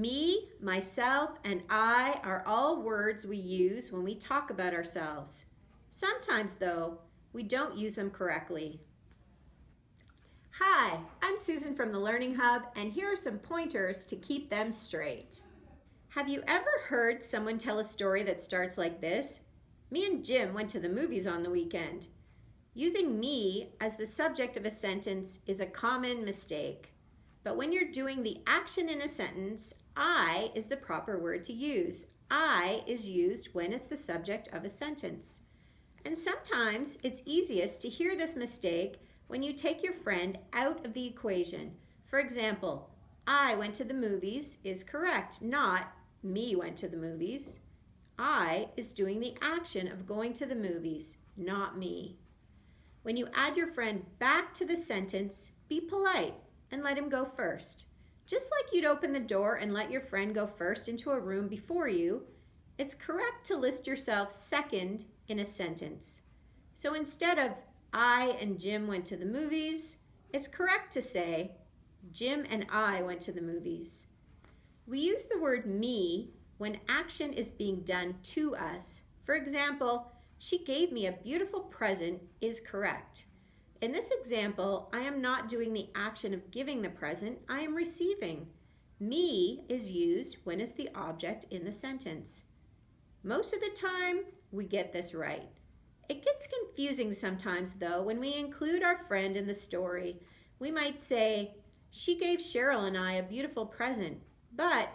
Me, myself, and I are all words we use when we talk about ourselves. Sometimes, though, we don't use them correctly. Hi, I'm Susan from the Learning Hub, and here are some pointers to keep them straight. Have you ever heard someone tell a story that starts like this? Me and Jim went to the movies on the weekend. Using me as the subject of a sentence is a common mistake. But when you're doing the action in a sentence, I is the proper word to use. I is used when it's the subject of a sentence. And sometimes it's easiest to hear this mistake when you take your friend out of the equation. For example, I went to the movies is correct, not me went to the movies. I is doing the action of going to the movies, not me. When you add your friend back to the sentence, be polite and let him go first. Just like you'd open the door and let your friend go first into a room before you, it's correct to list yourself second in a sentence. So instead of I and Jim went to the movies, it's correct to say Jim and I went to the movies. We use the word me when action is being done to us. For example, she gave me a beautiful present is correct. In this example, I am not doing the action of giving the present, I am receiving. Me is used when it's the object in the sentence. Most of the time, we get this right. It gets confusing sometimes though when we include our friend in the story. We might say, she gave Cheryl and I a beautiful present, but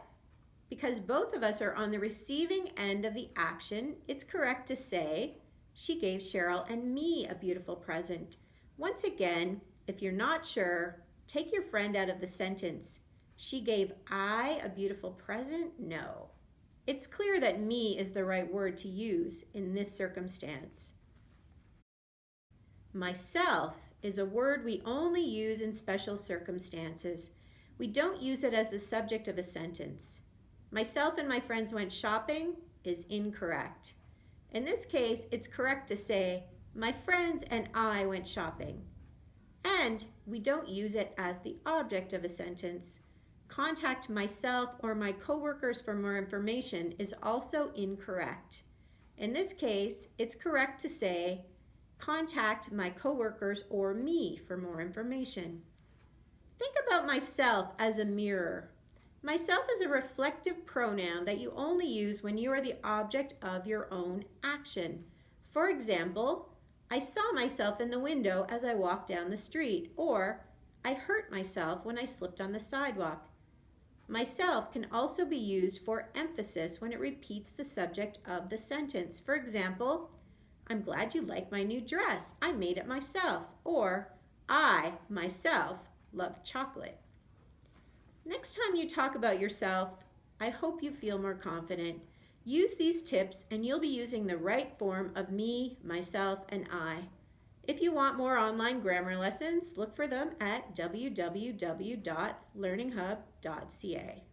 because both of us are on the receiving end of the action, it's correct to say, she gave Cheryl and me a beautiful present. Once again, if you're not sure, take your friend out of the sentence. She gave I a beautiful present? No. It's clear that me is the right word to use in this circumstance. Myself is a word we only use in special circumstances. We don't use it as the subject of a sentence. Myself and my friends went shopping is incorrect. In this case, it's correct to say, my friends and I went shopping. And we don't use it as the object of a sentence. Contact myself or my coworkers for more information is also incorrect. In this case, it's correct to say, contact my coworkers or me for more information. Think about myself as a mirror. Myself is a reflective pronoun that you only use when you are the object of your own action. For example, I saw myself in the window as I walked down the street, or I hurt myself when I slipped on the sidewalk. Myself can also be used for emphasis when it repeats the subject of the sentence. For example, I'm glad you like my new dress. I made it myself. Or, I, myself, love chocolate. Next time you talk about yourself, I hope you feel more confident. Use these tips and you'll be using the right form of me, myself, and I. If you want more online grammar lessons, look for them at www.learninghub.ca.